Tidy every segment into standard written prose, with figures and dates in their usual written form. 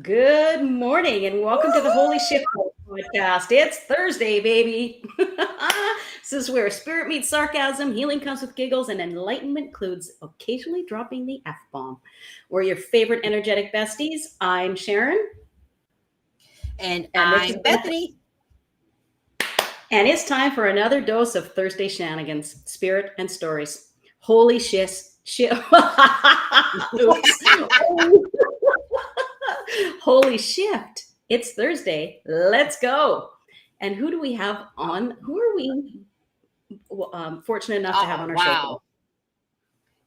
Good morning and welcome to the Holy Shiftballs podcast. It's Thursday, baby. This is where spirit meets sarcasm, healing comes with giggles, and enlightenment includes occasionally dropping the F-bomb. We're your favorite energetic besties. I'm Sharon. And I'm Bethany. And it's time for another dose of Thursday shenanigans, spirit, and stories. Holy shit. Holy shift. It's Thursday. Let's go. And who do we have on? Who are we fortunate enough to have on our show?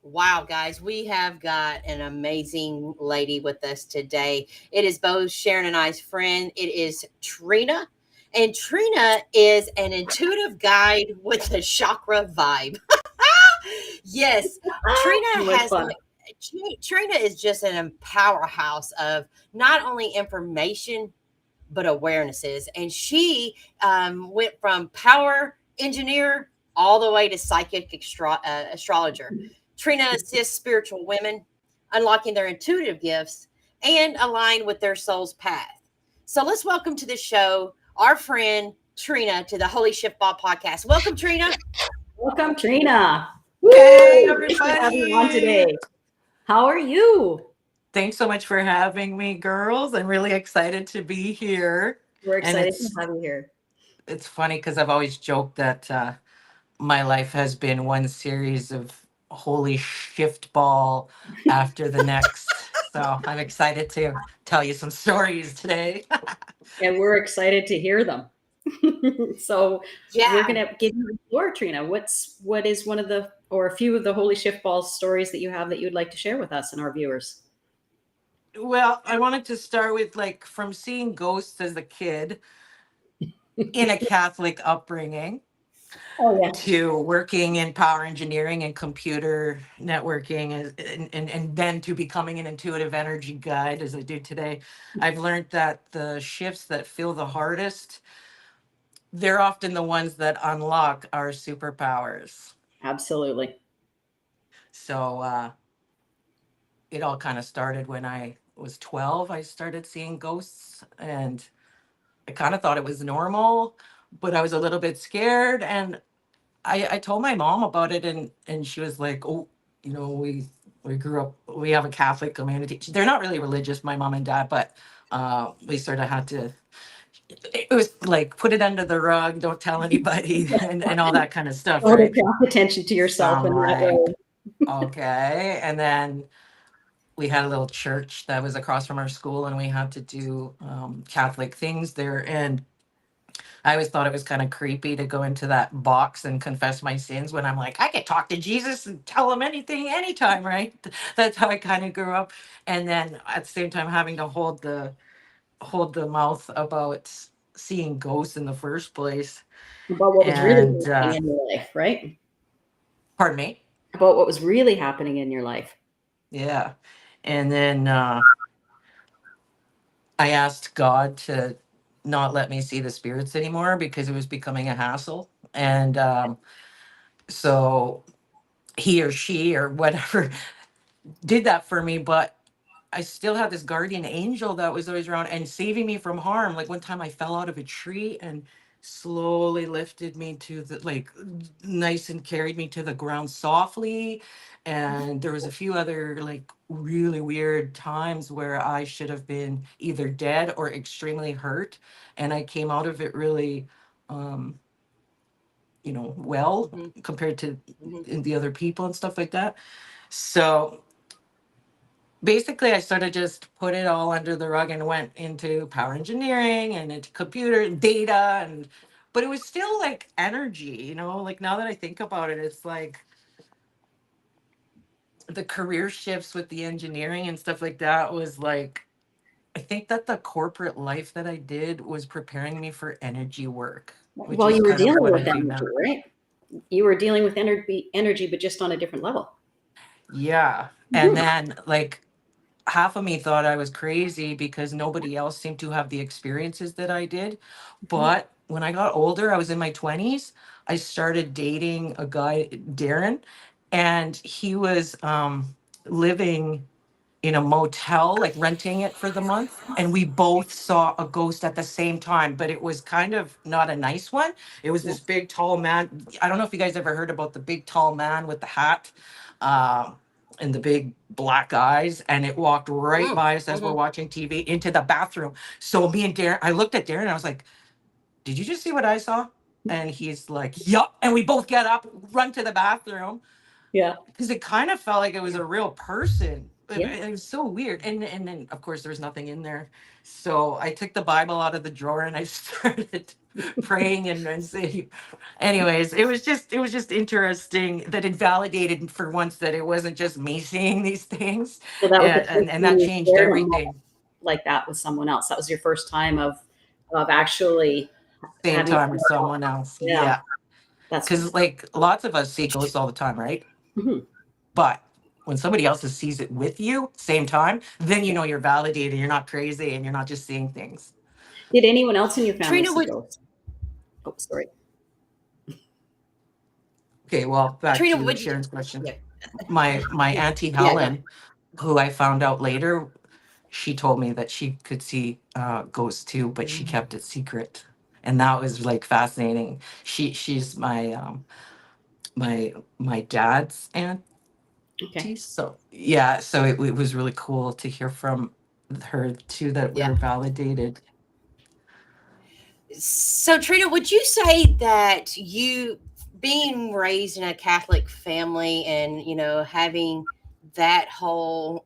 Wow, guys, we have got an amazing lady with us today. It is both Sharon and I's friend. It is Trina. And Trina is an intuitive guide with a chakra vibe. Yes, Trina is just an powerhouse of not only information, but awarenesses. And she went from power engineer all the way to psychic astrologer. Trina assists spiritual women, unlocking their intuitive gifts and align with their soul's path. So let's welcome to the show our friend Trina to the Holy Shiftball podcast. Welcome, Trina. Welcome, Trina. Hey, everybody. Have you on today. How are you? Thanks so much for having me, girls. I'm really excited to be here. We're excited to have you here. It's funny because I've always joked that my life has been one series of holy shift ball after the next. So I'm excited to tell you some stories today. And we're excited to hear them. So we're going to give you the floor, Trina. What is one of the, or a few of the Holy Shiftballs stories that you have that you'd like to share with us and our viewers? Well, I wanted to start with from seeing ghosts as a kid in a Catholic upbringing. Oh, yeah. To working in power engineering and computer networking and then to becoming an intuitive energy guide as I do today. I've learned that the shifts that feel the hardest, they're often the ones that unlock our superpowers. Absolutely. So it all kind of started when I was 12. I started seeing ghosts and I kind of thought it was normal, but I was a little bit scared. And I told my mom about it and she was like, oh, we grew up, we have a Catholic community. They're not really religious, my mom and dad, but we sort of had to, it was like, put it under the rug, don't tell anybody and all that kind of stuff. Right? Pay attention to yourself. And that way. Okay. And then we had a little church that was across from our school and we had to do Catholic things there. And I always thought it was kind of creepy to go into that box and confess my sins when I'm like, I could talk to Jesus and tell him anything, anytime, right? That's how I kind of grew up. And then at the same time, having to hold the mouth about seeing ghosts in the first place. About what was really happening in your life, right? Pardon me? About what was really happening in your life. Yeah. And then I asked God to not let me see the spirits anymore because it was becoming a hassle. And so he or she or whatever did that for me, but I still had this guardian angel that was always around and saving me from harm. Like one time I fell out of a tree and slowly lifted me to the nice and carried me to the ground softly. And there was a few other really weird times where I should have been either dead or extremely hurt, and I came out of it really well, compared to the other people and stuff like that. So basically I sort of just put it all under the rug and went into power engineering and into computer data, but it was still like energy, like now that I think about it, it's like the career shifts with the engineering and stuff like that was like, I think that the corporate life that I did was preparing me for energy work, which Well, is you were kind of dealing what I with do energy, now. right? You were dealing with energy, but just on a different level. Yeah. And Mhm. then like half of me thought I was crazy because nobody else seemed to have the experiences that I did. Mhm. But when I got older, I was in my 20s, I started dating a guy, Darren, and he was living in a motel, like renting it for the month. And we both saw a ghost at the same time, but it was kind of not a nice one. It was Yeah. this big, tall man. I don't know if you guys ever heard about the big, tall man with the hat um, and the big black eyes. And it walked right by us as we're Mm-hmm. watching TV into the bathroom. So me and Darren, I looked at Darren and I was like, did you just see what I saw? And he's like, yup. And we both get up, run to the bathroom Yeah. because it kind of felt like it was a real person. It, Yeah. it was so weird, and then of course there was nothing in there. So I took the Bible out of the drawer and I started praying and saying. Anyways, it was just interesting that it validated for once that it wasn't just me seeing these things, So that was the first and time that you changed shared a moment everything. like that with someone else. That was your first time of actually Same having. time with someone else, Yeah, yeah. that's Because like lots of us see ghosts all the time, right? mhm. But when somebody else sees it with you, same time, then you know you're validated, you're not crazy, and you're not just seeing things. Did anyone else in your family Trina, see would ghosts? Oh, sorry. Okay, well, back Trina, to would you? Sharon's question. Yeah, My auntie yeah, yeah. Helen, who I found out later, she told me that she could see ghosts too, but she kept it secret, and that was like fascinating. She's my dad's auntie, Okay. so yeah, so it was really cool to hear from her too that Yeah. we're validated. So, Trina, would you say that you being raised in a Catholic family and having that whole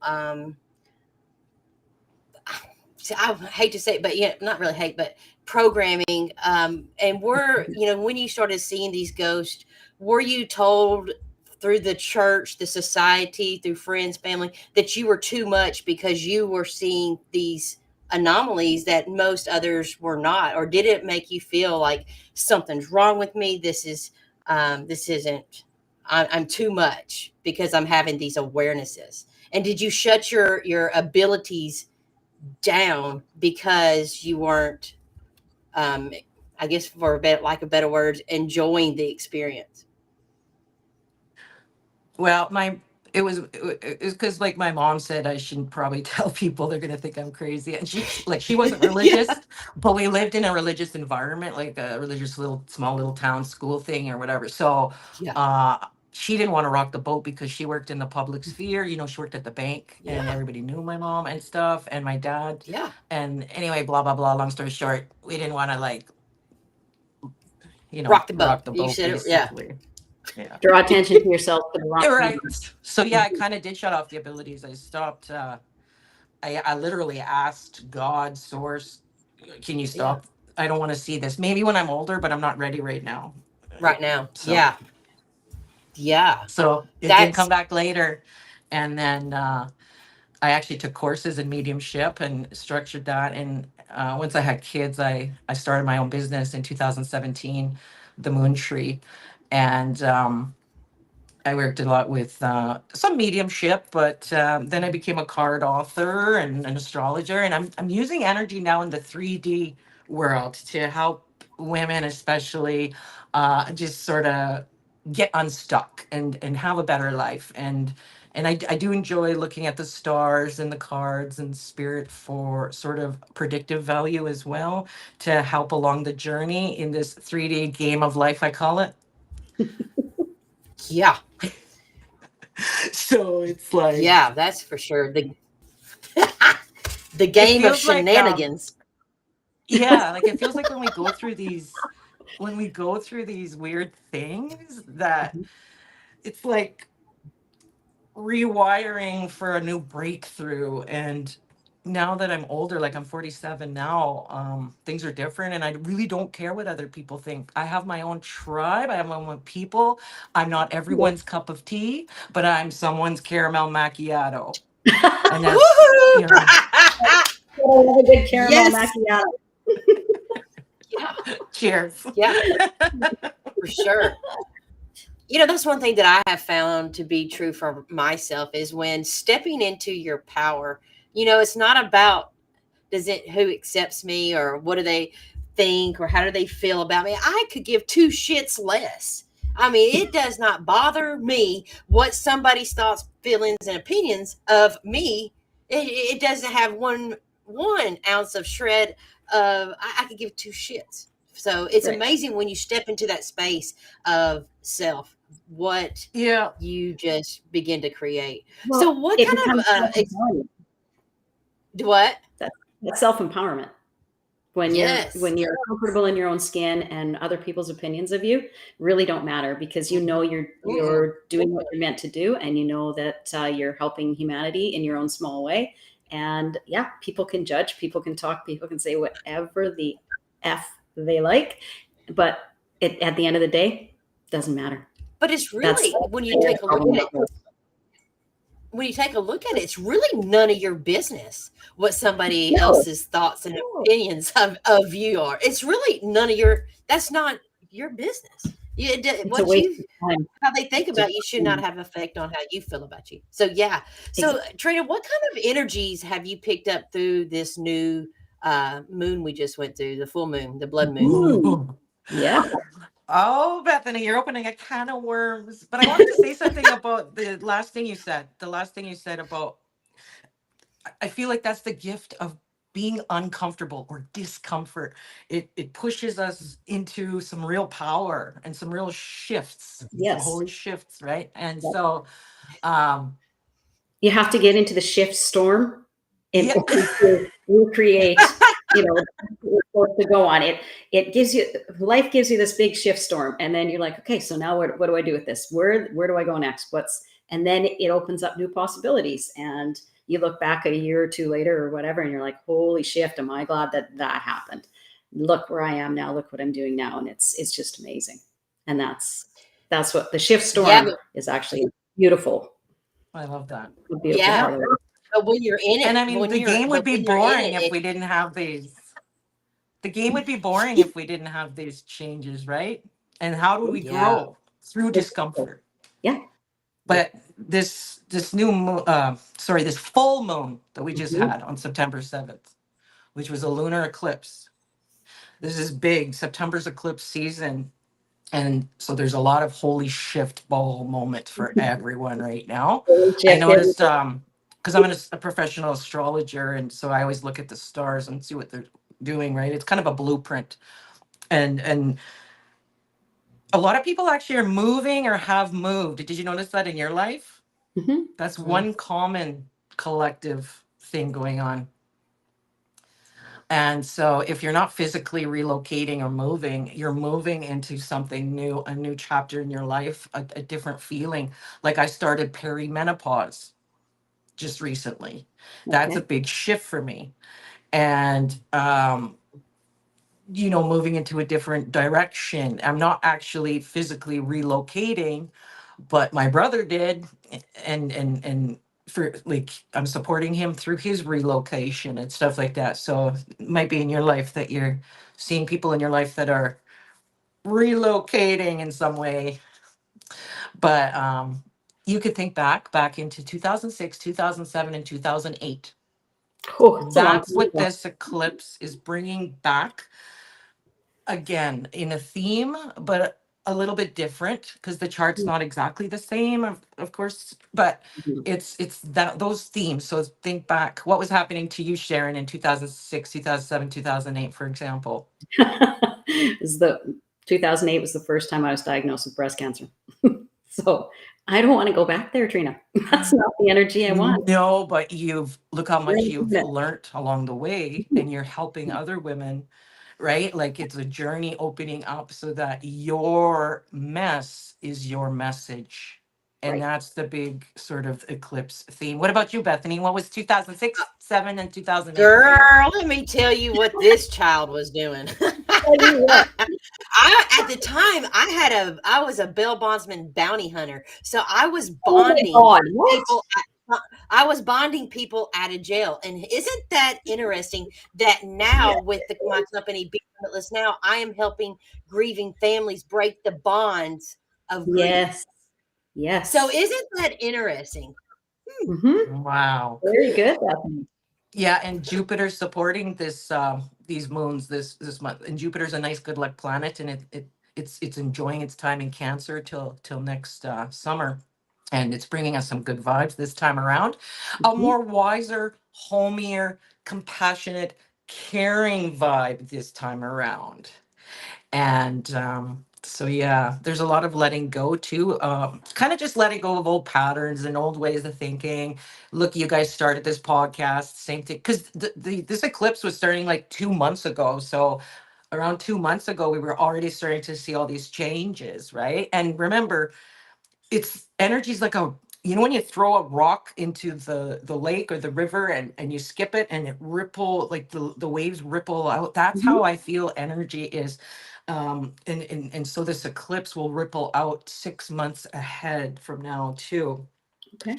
I hate to say it, but yeah, not really hate, but programming. And when you started seeing these ghosts, were you told through the church, the society, through friends, family, that you were too much because you were seeing these anomalies that most others were not? Or did it make you feel like something's wrong with me? This isn't, I'm too much because I'm having these awarenesses. And did you shut your abilities down because you weren't, um, I guess for lack of better words, enjoying the experience? Well, it was because like my mom said I shouldn't probably tell people, they're gonna think I'm crazy, and she wasn't Yeah, religious, but we lived in a religious environment, like a religious little small little town school thing or whatever. So yeah, uh she didn't want to rock the boat because she worked in the public sphere. She worked at the bank and yeah, everybody knew my mom and stuff and my dad. yeah. And anyway, blah blah blah. Long story short, we didn't want to like Rock the boat. rock the You boat said it. Yeah, basically. Yeah. Draw attention to yourself for the wrong Right. reasons. So yeah, I kind of did shut off the abilities. I stopped. I literally asked God, Source, can you yeah. stop? I don't want to see this. Maybe when I'm older, but I'm not ready right now. Right now. So Yeah, yeah. so it did come That's back later, and then I actually took courses in mediumship and structured that. And once I had kids, I started my own business in 2017, the Moon Tree, and I worked a lot with some mediumship, but then I became a card author and an astrologer, and I'm using energy now in the 3D world to help women, especially, just sort of get unstuck and have a better life. And I do enjoy looking at the stars and the cards and spirit for sort of predictive value as well to help along the journey in this 3D game of life, I call it. yeah, So it's like yeah. That's for sure. The it game of feels like shenanigans. yeah, like it feels like when we go through these weird things that it's like rewiring for a new breakthrough. And now that I'm older, like I'm 47 now, things are different, and I really don't care what other people think. I have my own tribe. I have my own people. I'm not everyone's cup of tea, but I'm someone's caramel macchiato, and that's, Woohoo! I love a good caramel Yes. macchiato. Yeah. cheers. Yeah. For sure. That's one thing that I have found to be true for myself is when stepping into your power, it's not about who accepts me or what do they think or how do they feel about me. I could give two shits less. I mean, it does not bother me what somebody's thoughts, feelings, and opinions of me. It doesn't have one ounce of shred of I could give two shits. So it's Right. amazing when you step into that space of self, what Yeah. you just begin to create. Well, So what it kind becomes of self-empowerment. what? That's self-empowerment. When Yes. you're comfortable in your own skin, and other people's opinions of you really don't matter, because you know you're doing what you're meant to do, and you know that you're helping humanity in your own small way. And yeah, people can judge, people can talk, people can say whatever the f they like, but at the end of the day, doesn't matter. But it's That's really when you the take a look problem at it, it's really none of your business what somebody No, else's thoughts and opinions of you are. It's really none of your. That's not your business. it's a What waste of time. how they think It's a about waste you should of not time. have effect on how you feel about you. So yeah. So Trina, what kind of energies have you picked up through this new moon we just went through, the full moon, the blood moon? Mm, yeah. Oh, Bethany, you're opening a can of worms. But I wanted to say something about the last thing you said. The last thing you said about, I feel like that's the gift of being uncomfortable or discomfort. It pushes us into some real power and some real shifts, some Yes. holy shifts, right? And Yep. so, um, You have to get into the shift storm in yeah, order to recreate, what you're supposed to go on. It gives you, life gives you this big shift storm, and then you're like, okay, so now what do I do with this? Where do I go next? And then it opens up new possibilities, and you look back a year or two later or whatever, and you're like, holy shift, am I glad that happened? Look where I am now. Look what I'm doing now, and it's just amazing. And that's what the shift Yeah, storm is actually beautiful. I love that. A beautiful yeah. part of it. But when you're in And it, I mean, but when you're in if it, we didn't have these. The game would be boring if we didn't have these changes, right? And how do we yeah. grow? Through discomfort. Yeah. But this new this full moon that we just Mhm. had on September 7th, which was a lunar eclipse. This is big. September's eclipse season. And so there's a lot of holy shift ball moment for everyone right now. I Shift noticed everything. because I'm a professional astrologer, and so I always look at the stars and see what they're doing, right? It's kind of a blueprint. And a lot of people actually are moving or have moved. Did you notice that in your life? Mhm. That's one common collective thing going on. And so if you're not physically relocating or moving, you're moving into something new, a new chapter in your life, a different feeling. Like I started perimenopause just recently. That's a Okay. big shift for me. And moving into a different direction. I'm not actually physically relocating, but my brother did, and for like I'm supporting him through his relocation and stuff like that. So it might be in your life that you're seeing people in your life that are relocating in some way. But you could think back into 2006, 2007, and 2008. Oh, it's a long That's time what ago. this eclipse is bringing back again in a theme, but a little bit different because the chart's not exactly the same, of course, but Mhm. it's that those themes. So think back what was happening to you, Sharon, in 2006, 2007, 2008, for example. Is the 2008 was the first time I was diagnosed with breast cancer. So I don't want to go back there, Trina. That's not the energy I want. No, but look how We're much in you've agreement. learnt along the way, and you're helping other women, right? Like it's a journey opening up so that your mess is your message. And Right. that's the big sort of eclipse theme. What about you, Bethany? What was 2006, 7, and 2008 for you? Girl, let me tell you what this child was doing. Tell you what. At the time I was a bail bondsman bounty hunter. So I was Oh my bonding God. What? people I was bonding people out of jail. And isn't that interesting that now Yeah. with my company Be Limitless Now, I am helping grieving families break the bonds of grief. Yes. Yes. So isn't that interesting? Mm-hmm. Wow. Very good, Bethany. Yeah, and Jupiter's supporting these moons this month. And Jupiter's a nice good luck planet, and it's enjoying its time in Cancer till next summer, and it's bringing us some good vibes this time around. A Mhm. more wiser, homier, compassionate, caring vibe this time around. And so yeah, there's a lot of letting go too, kind of just letting go of old patterns and old ways of thinking. Look, you guys started this podcast, same thing, because this eclipse was starting like 2 months ago. So around 2 months ago we were already starting to see all these changes, right? And remember, it's energy's like a, when you throw a rock into the lake or the river, and you skip it and it ripple, like the waves ripple out. That's Mhm. how I feel energy is. And so this eclipse will ripple out 6 months ahead from now too, Okay.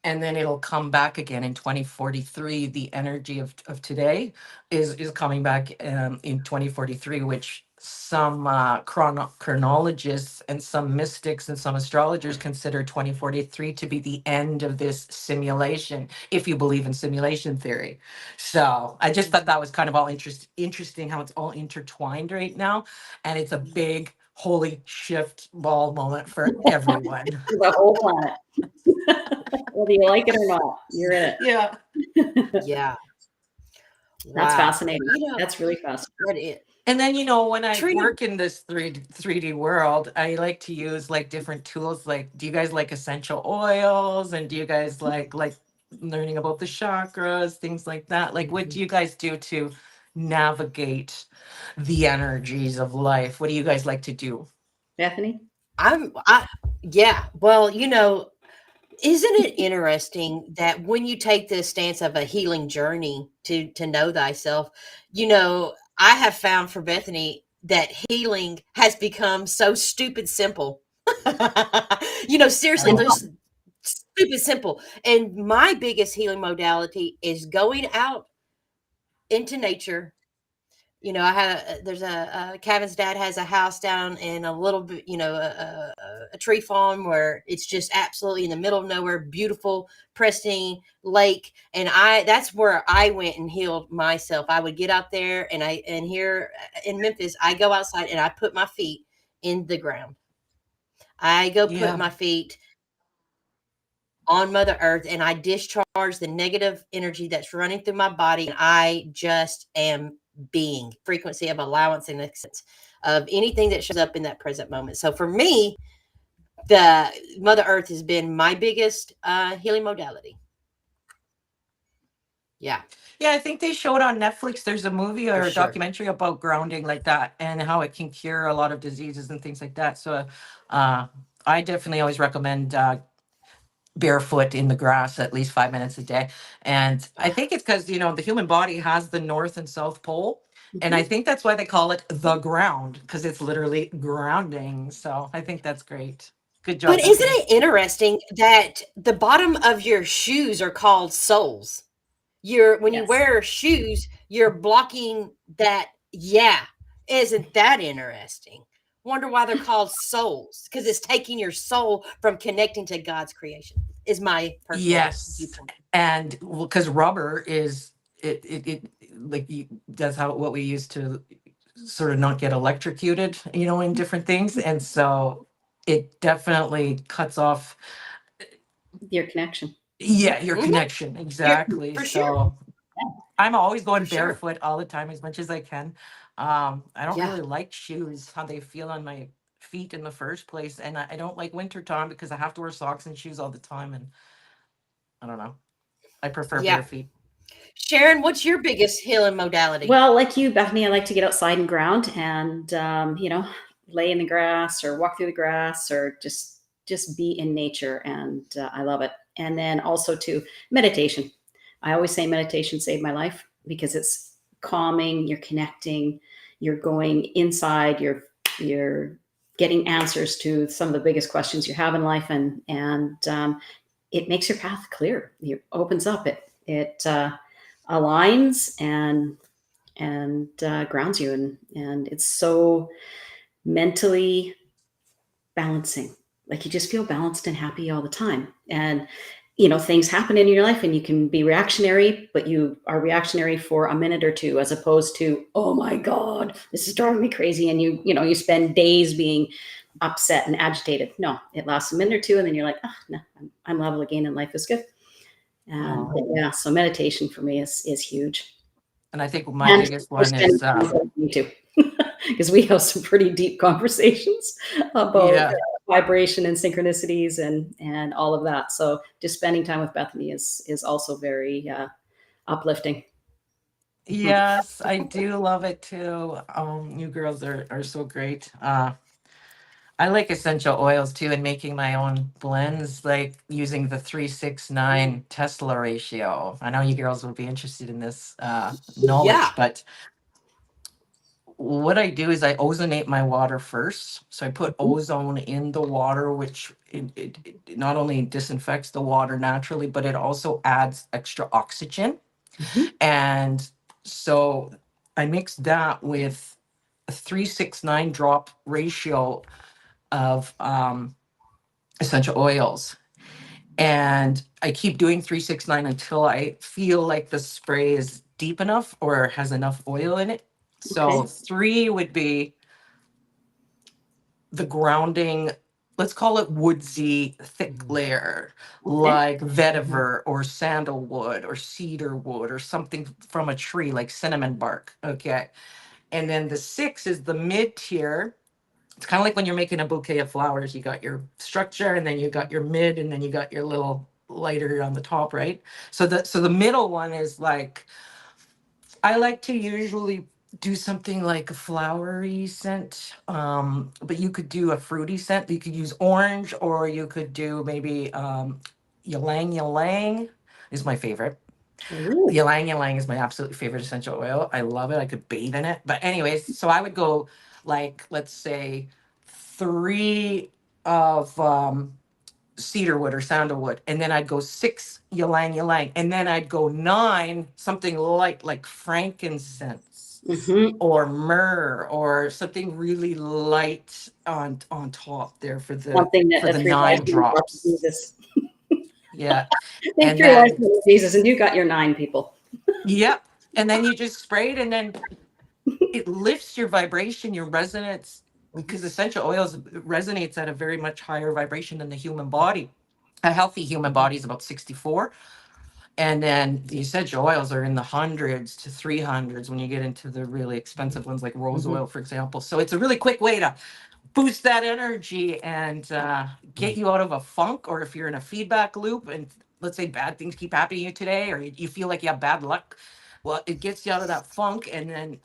and then it'll come back again in 2043. The energy of today is coming back in 2043, which some chronologists and some mystics and some astrologers consider 2043 to be the end of this simulation, if you believe in simulation theory. So I just thought that was kind of all interesting how it's all intertwined right now, and it's a big holy shift ball moment for everyone. The whole planet. Whether you like it or not, you're in it. Yeah. Yeah. That's Wow. fascinating. That's really fascinating. What it And then, when I Trina, work in this 3D world, I like to use like different tools. Like, do you guys like essential oils? And do you guys like learning about the chakras, things like that? Like, what do you guys do to navigate the energies of life? What do you guys like to do? Bethany? yeah. Well, isn't it interesting that when you take this stance of a healing journey to know thyself, I have found for Bethany that healing has become so stupid simple. I Seriously, love there's stupid simple. And my biggest healing modality is going out into nature. I had there's Kevin's dad has a house down in a little bit, a tree farm where it's just absolutely in the middle of nowhere, beautiful, pristine lake. And that's where I went and healed myself. I would get out there, and here in Memphis, I go outside and I put my feet in the ground. I go put Yeah. my feet on Mother Earth, and I discharge the negative energy that's running through my body. And I just am being frequency of allowance and acceptance of anything that shows up in that present moment. So for me, the Mother Earth has been my biggest healing modality. Yeah, Yeah, I think they showed on Netflix. There's a movie for or a sure. documentary about grounding like that, and how it can cure a lot of diseases and things like that. So uh, I definitely always recommend barefoot in the grass at least 5 minutes a day. And I think it's because, the human body has the North and South Pole. And I Mhm. think that's why they call it the ground, because it's literally grounding. So I think that's great. Good But job, isn't Bethany. it interesting that the bottom of your shoes are called soles? When you Yes. wear shoes, you're blocking that. Yeah. Isn't that interesting? Wonder why they're called souls, because it's taking your soul from connecting to God's creation, is my personal Yes. viewpoint. And because rubber is, it like that's how what we use to sort of not get electrocuted, in different things. And so it definitely cuts off, Your connection. yeah, your Hmm. connection. Exactly. For sure. So I'm always For going sure. barefoot all the time as much as I can. I don't Yeah. really like shoes, how they feel on my feet in the first place. And I don't like winter time because I have to wear socks and shoes all the time. And I don't know. I prefer bare Yeah. feet. Sharon, what's your biggest healing modality? Well, like you, Bethany, I like to get outside and ground and, lay in the grass or walk through the grass or just just be in nature, and I love it. And then also to meditation. I always say meditation saved my life because it's calming, you're connecting, you're going inside, you're getting answers to some of the biggest questions you have in life, and it makes your path clear. It opens up. It aligns and grounds you, and it's so mentally balancing. Like you just feel balanced and happy all the time. And things happen in your life and you can be reactionary, but you are reactionary for a minute or two, as opposed to, oh my God, this is driving me crazy. And you spend days being upset and agitated. No, it lasts a minute or two, and then you're like, oh no, I'm level again and life is good. And yeah, so meditation for me is huge. And I think my And biggest one is, me too, because we have some pretty deep conversations about yeah, vibration and synchronicities and all of that. So just spending time with Bethany is also very uplifting. yes, I do love it too. You girls are so great. I like essential oils too, and making my own blends, like using the 369 Tesla ratio. I know you girls will be interested in this Yeah. knowledge, but what I do is I ozonate my water first. So I put ozone in the water, which it not only disinfects the water naturally, but it also adds extra oxygen. Mhm. And so I mix that with a 369 drop ratio of essential oils. And I keep doing 369 until I feel like the spray is deep enough or has enough oil in it. So Okay. 3 would be the grounding, let's call it woodsy, thick layer, Okay. like vetiver or sandalwood or cedar wood or something from a tree like cinnamon bark. Okay. And then the 6 is the mid tier. It's kind of like when you're making a bouquet of flowers, you got your structure and then you got your mid and then you got your little lighter on the top, right? So the middle one is like, I like to usually do something like a flowery scent, but you could do a fruity scent. You could use orange, or you could do maybe ylang ylang is my favorite. Ooh. Ylang ylang is my absolute favorite essential oil. I love it. I could bathe in it. But anyways, so I would go like, let's say 3 of cedarwood or sandalwood, and then I'd go 6 ylang ylang, and then I'd go 9 something light like frankincense Mm-hmm. or myrrh or something really light on top there Something that for the the three wise 9 men brought to drops. Jesus. Yeah. Think And three wise then men of Jesus, and you got your 9 people. yep. And then you just spray it, and then it lifts your vibration, your resonance, because essential oils resonates at a very much higher vibration than the human body. A healthy human body is about 64. And then the essential oils are in the hundreds to 300s when you get into the really expensive ones like rose Mhm. oil, for example. So it's a really quick way to boost that energy and get you out of a funk, or if you're in a feedback loop and let's say bad things keep happening to you today, or you feel like you have bad luck, well, it gets you out of that funk. And then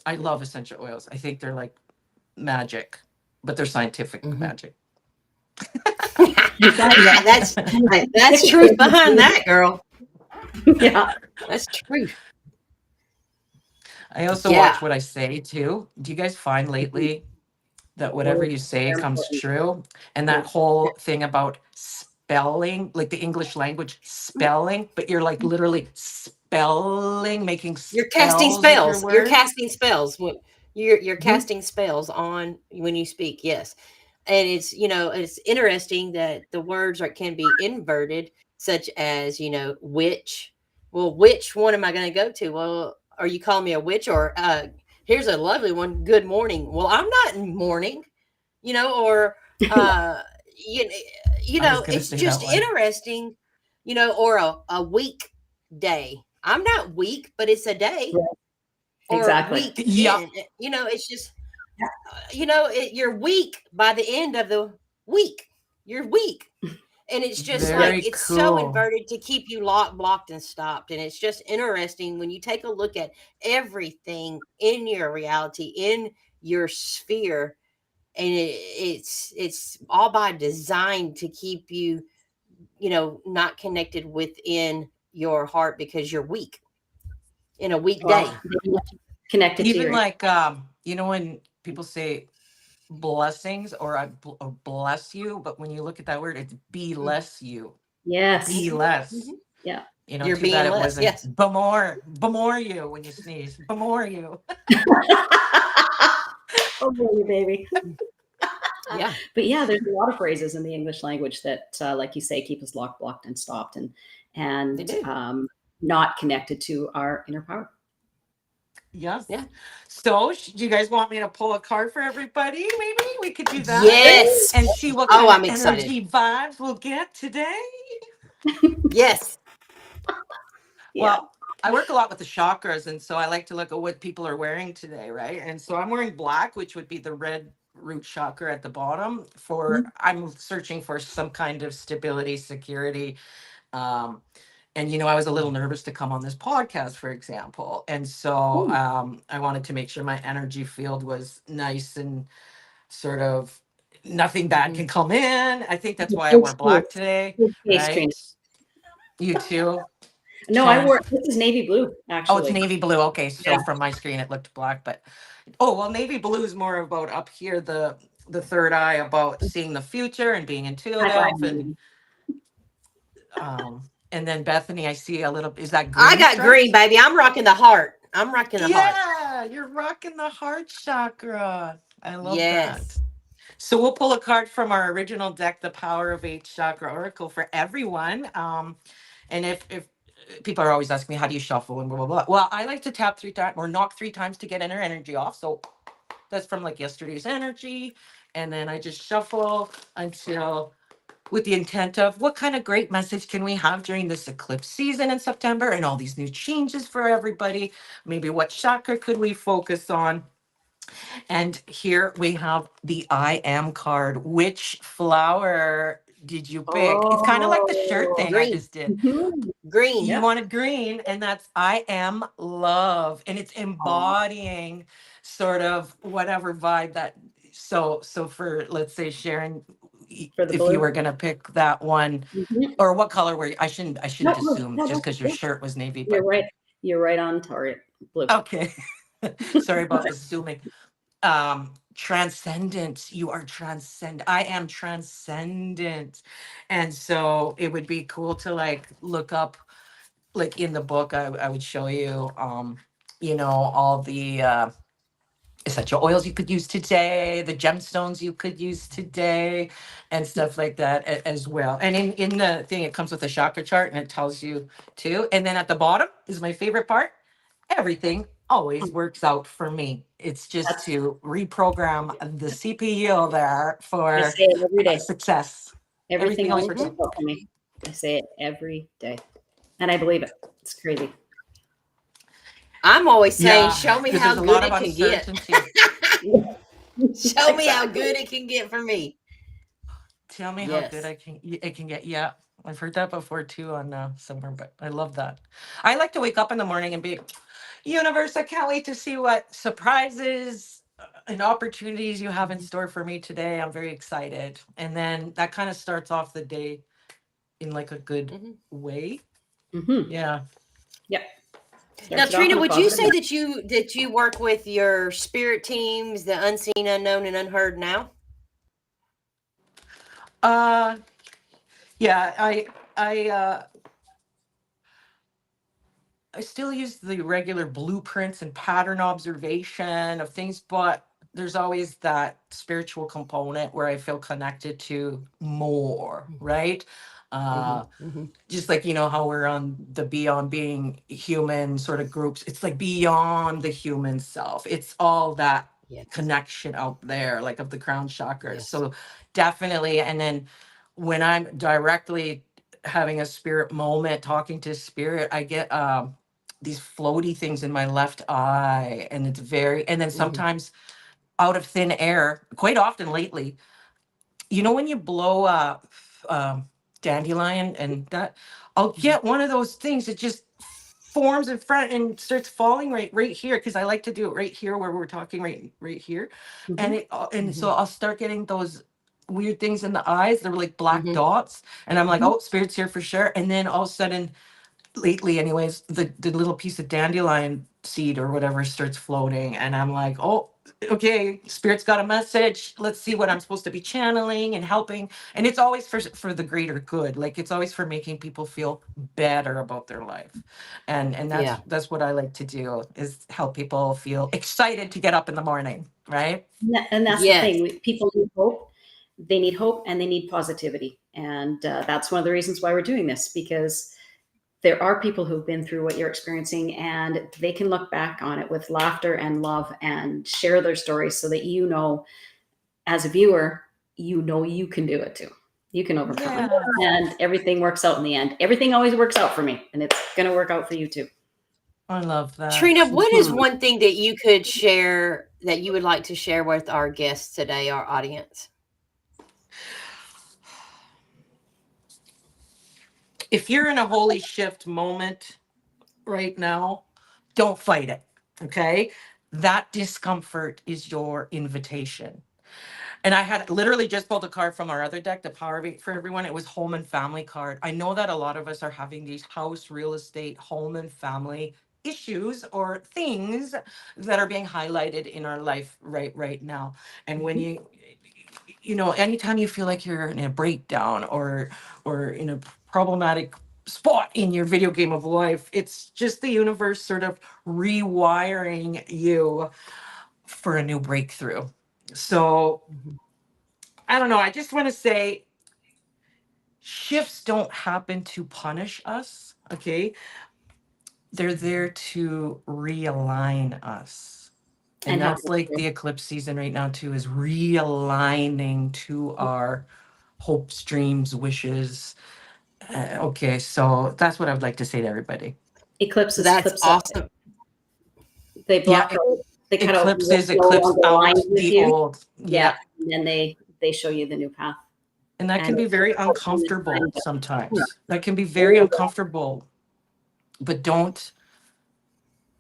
I love essential oils. I think they're like magic, but they're scientific magic. Yeah. that's that's truth behind that, girl. Yeah. That's truth. I also Yeah. watch what I say too. Do you guys find Mhm. lately that whatever Oh, you say very comes important. true? And that Yeah. whole thing about spelling, like the English language spelling, but you're like literally spelling, making You're casting spells with your spells. You're words. casting spells. You're Mhm. casting spells on when you speak. Yes, and it's interesting that the words can be inverted, such as witch. Well, which one am I going to go to? Well, are you calling me a witch, or here's a lovely one. Good morning. Well, I'm not in mourning. Or you, I was gonna it's say that just one. interesting. Or a week day. I'm not weak, but it's a day. Right. Or Exactly. Yep. weekend. It's just you're weak by the end of the week. You're weak. And it's just like Very it's so cool. inverted to keep you locked, blocked, and stopped. And it's just interesting when you take a look at everything in your reality, in your sphere. and it's all by design to keep you, not connected within your heart because you're weak in a Well, weekday. connected to Even your like when people say blessings or or bless you, but when you look at that word, it's be Mhm, less you. Be yes, mhm, less. mhm. yeah. Too You're bad being it less. wasn't Yes. bemore you when you sneeze. Bemore you. Oh boy, baby. Yeah, But yeah, there's a lot of phrases in the English language that, like you say, keep us locked, blocked, and stopped, and they and do. not connected to our inner power. Yes. Yeah. So, do you guys want me to pull a card for everybody? Maybe we could do that Yes. and see what Oh, kind of I'm excited. energy vibes we'll get today. Yes. Yeah. Well, I work a lot with the chakras, and so I like to look at what people are wearing today, right? And so I'm wearing black, which would be the red root chakra at the bottom. For I'm searching for some kind of stability, security. Um, and I was a little nervous to come on this podcast, for example, and so Ooh, I wanted to make sure my energy field was nice and sort of nothing bad Hmm. can come in. I think that's why I big wore space, black today, big space, Trina. right? You too, No, I Sharon. wore this is navy blue Oh, it's actually. navy blue. Okay, so Yeah, from my screen it looked black, but oh well, navy blue is more about up here, the third eye, about seeing the future and being high five, intuitive, baby. um and then Bethany, I see a little. Is that I green got green, stripes? baby. I'm rocking the heart. I'm rocking the heart. Yeah, you're rocking the heart chakra. I love that. Yes. So we'll pull a card from our original deck, the Power of Eight Chakra Oracle, for everyone. And if people are always asking me, how do you shuffle and blah blah blah? Well, I like to tap 3 times or knock 3 times to get inner energy off. So that's from like yesterday's energy, and then I just shuffle until, with the intent of what kind of great message can we have during this eclipse season in September and all these new changes for everybody. Maybe what chakra could we focus on? And here we have the I am card. Which flower did you pick? It's kind of like the shirt Oh, thing I Green. just did. mhm. Green. You Yep. wanted green, and that's I am love. And it's Aw, embodying sort of whatever vibe that. So for, let's say, Sharon, for the if you blue. were gonna pick that one, Mhm. or what color were you? I shouldn't No, no, assume no, just no. because your Yeah, shirt was navy, you're but right. You're right on target. Blue. okay. Sorry about assuming. Transcendent. You are transcend. I am transcendent. And so it would be cool to like look up, like in the book I would show you, all the essential oils you could use today, the gemstones you could use today, and stuff like that as well. And in the thing, it comes with a chakra chart and it tells you too. And then at the bottom is my favorite part. Everything always works out for me. It's just That's to reprogram the CPU there I for say it every day. success. Everything Everything always always works Hmm. works out. out for me. I say it every day. And I believe it. It's crazy. I'm always saying, Yeah, show me because how there's a good lot of it can get. uncertainty. Show me how Exactly. good it can get for me. Tell me how good Yes. it can get. Yeah, I've heard that before too on somewhere, but I love that. I like to wake up in the morning and be, universe, I can't wait to see what surprises and opportunities you have in Hmm. store for me today. I'm very excited, and then that kind of starts off the day in like a good Hmm. way. Mm-hmm. Yeah. Yep. Now, Starts it off Trina, in a would you positive say manner. that you work with your spirit teams, the unseen, unknown, and unheard now? Uh yeah, I I still use the regular blueprints and pattern observation of things, but there's always that spiritual component where I feel connected to more, right? Hmm. Uh, Hmm. just like how we're on the beyond being human sort of groups, it's like beyond the human self. It's all that Yes. connection out there, like of the crown chakras. Yes. So definitely. And then when I'm directly having a spirit moment, talking to spirit, I get these floaty things in my left eye, and it's very. And then Hmm. sometimes out of thin air, quite often lately, when you blow um, dandelion and that, I'll get one of those things that just forms in front and starts falling right here, because I like to do it right here where we're talking, right here. And so I'll start getting those weird things in the eyes. They're like black dots, and I'm like, oh, spirit's here for sure. And then all of a sudden, lately anyways, the little piece of dandelion seed or whatever starts floating, and I'm like, oh, okay, spirit's got a message. Let's see what I'm supposed to be channeling and helping. And it's always for the greater good. Like, it's always for making people feel better about their life. And that's what I like to do, is help people feel excited to get up in the morning, right? And that's the Yes. thing. People need hope. They need hope and they need positivity. And that's one of the reasons why we're doing this, because there are people who've been through what you're experiencing, and they can look back on it with laughter and love and share their stories, so that, you know, as a viewer, you know, you can do it too. You can overcome it, and everything works out in the end. Everything always works out for me, and it's going to work out for you too. I love that. Trina, what is one thing that you could share that you would like to share with our guests today, our audience? If you're in a holy shift moment right now, don't fight it. Okay. That discomfort is your invitation. And I had literally just pulled a card from our other deck, the Power of 8 for everyone. It was home and family card. I know that a lot of us are having these house, real estate, home and family issues or things that are being highlighted in our life right now. And when you know, anytime you feel like you're in a breakdown or in a problematic spot in your video game of life, it's just the universe sort of rewiring you for a new breakthrough. So I don't know. I just want to say, shifts don't happen to punish us. Okay. They're there to realign us. And And help that's us like through. the eclipse season right now too, is realigning to our hopes, dreams, wishes. Okay. So that's what I would like to say to everybody. Eclipses That's clips up. awesome. They block Yeah. out, they cut out Eclipses what no eclipse longer out aligns with the you. old. Yeah. And then they show you the new path. And that can And be very it's helpful in this uncomfortable time, but sometimes. That can be very uncomfortable. But don't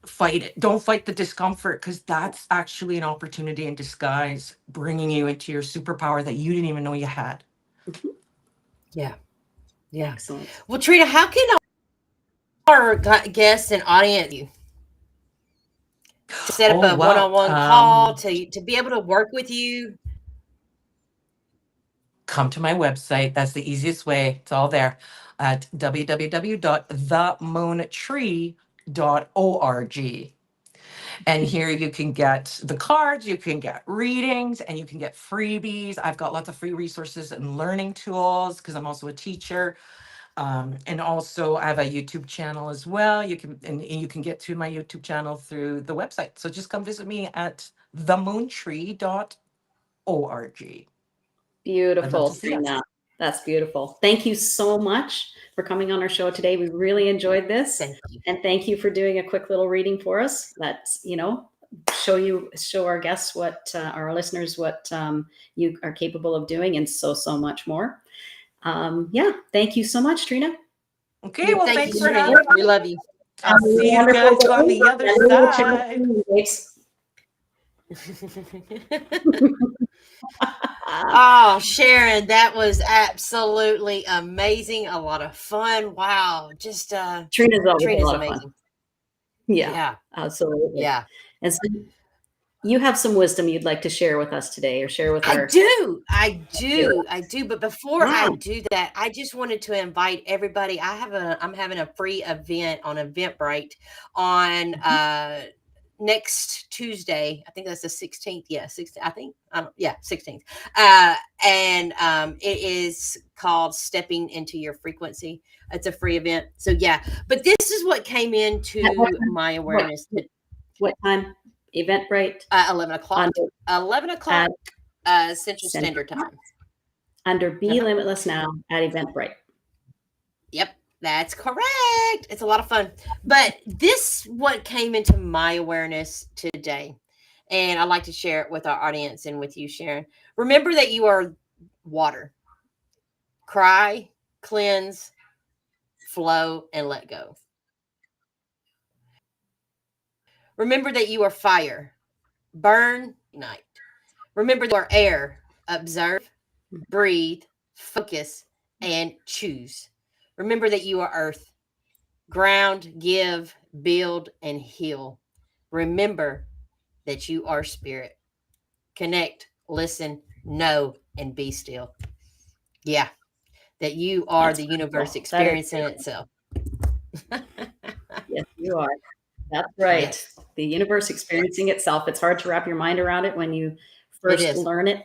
fight it. Don't fight the discomfort, because that's actually an opportunity in disguise, bringing you into your superpower that you didn't even know you had. Yeah. Yeah. Excellent. Well, Trina, how can our guests and audience you to set up a one-on-one call to be able to work with you? Come to my website. That's the easiest way. It's all there at www.themoontree.org. And here you can get the cards, you can get readings, and you can get freebies. I've got lots of free resources and learning tools, because I'm also a teacher. And also I have a YouTube channel as well. You can get to my YouTube channel through the website. So just come visit me at themoontree.org. Beautiful, Trina. That's beautiful. Thank you so much for coming on our show today. We really enjoyed this. Thank you. And thank you for doing a quick little reading for us. That's, you know, show our guests our listeners what you are capable of doing, and so much more. Yeah. Thank you so much, Trina. Okay, well, Thank thanks you, for Trina. having me. We love you. I'll see you guys on the other side. Oh, Sharon, that was absolutely amazing. A lot of fun. Wow. Just Trina's always a Trina's lot of amazing. fun. Yeah, absolutely. Yeah. And so you have some wisdom you'd like to share with us today, or share with our... I do. But before I do that, I just wanted to invite everybody. I'm having a free event on Eventbrite on next Tuesday. I think that's the 16th. Yeah, 16th. I think. 16th. And it is called Stepping into Your Frequency. It's a free event. So yeah, but this is what came into my awareness. What time? Eventbrite? 11 o'clock. 11 o'clock Central Standard Time. Under Be Limitless Now at Eventbrite. Yep, that's correct. It's a lot of fun. But what came into my awareness today, and I'd like to share it with our audience and with you, Sharon. Remember that you are water. Cry, cleanse, flow, and let go. Remember that you are fire. Burn, ignite. Remember that you are air. Observe, breathe, focus, and choose. Remember that you are earth. Ground, give, build, and heal. Remember that you are spirit. Connect, listen, know, and be still. Yeah, that you are That's the beautiful. universe That is experiencing itself. Yes, you are. That's right. Yes, The universe experiencing itself. It's hard to wrap your mind around it when you it first is. learn it,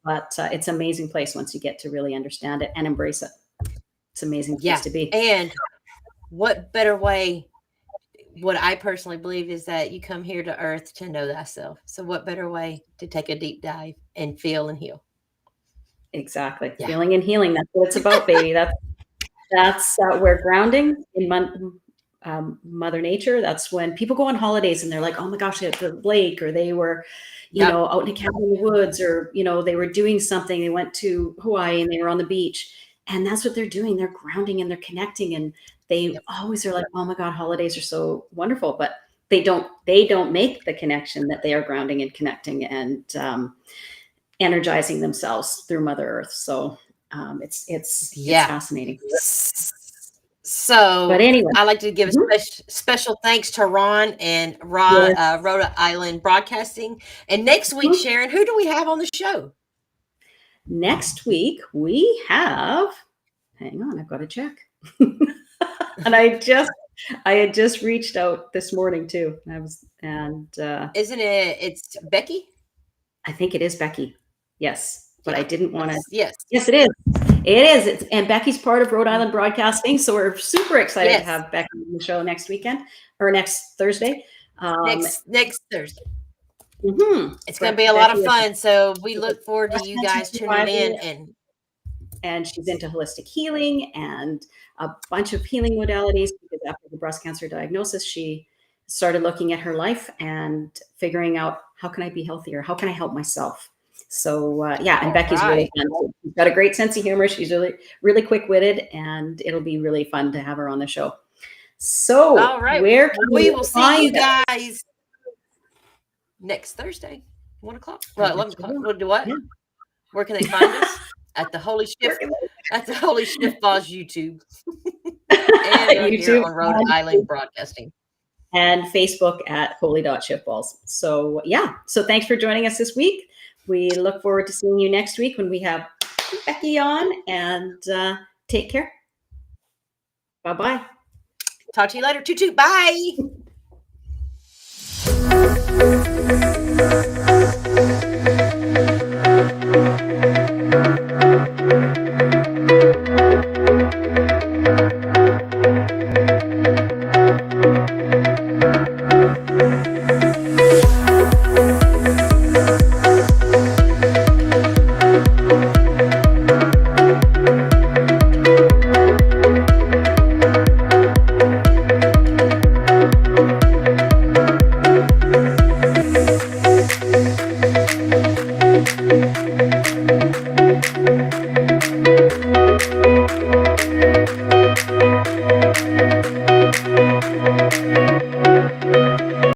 but it's an amazing place once you get to really understand it and embrace it. It's an amazing place Yeah. to be. And what better way? What I personally believe is that you come here to earth to know thyself. So, what better way to take a deep dive and feel and heal? Exactly. Yeah. Feeling and healing. That's what it's about, baby. That's where grounding in Mother Nature. That's when people go on holidays and they're like, oh my gosh, at the lake, or they were, Yep. out in a cabin in the woods, or, they were doing something. They went to Hawaii and they were on the beach. And that's what they're doing. They're grounding and they're connecting. And they Yep. always are like, oh my God, holidays are so wonderful. But they don't make the connection that they are grounding and connecting and energizing themselves through Mother Earth. So it's Yeah. fascinating. So, But anyway, I'd like to give a Mhm. special thanks to Ron and Yes. Rhode Island Broadcasting. And next week, Mhm. Sharon, who do we have on the show? Next week we have. Hang on, I've got to check. And I had just reached out this morning too. Isn't it? It's Becky. I think it is Becky. Yes, but I Yeah. didn't want to. Yes. Yes, it is. It is. And Becky's part of Rhode Island Broadcasting, so we're super excited to Yes. have Becky on the show next weekend or next Thursday. Next Thursday. Mhm. It's going to be a lot of Becky is fun. So we a look forward to breast you cancer guys tuning in. survivor, and she's into holistic healing and a bunch of healing modalities, because after the breast cancer diagnosis, she started looking at her life and figuring out, how can I be healthier? How can I help myself? So yeah, and All Becky's really right. fun. She's got a great sense of humor. She's really, really quick-witted, and it'll be really fun to have her on the show. So All right. where can We will see you find us? guys next Thursday, 1:00. Well, 11:00. We'll do what? Yeah. Where can they find us? At the Holy Where Shift, can at the Holy Shiftballs YouTube, and right here YouTube on Rhode Island Broadcasting. and Facebook at holy.shiftballs. So yeah, so thanks for joining us this week. We look forward to seeing you next week when we have Becky on, and take care. Bye-bye. Talk to you later. Toot toot. Bye.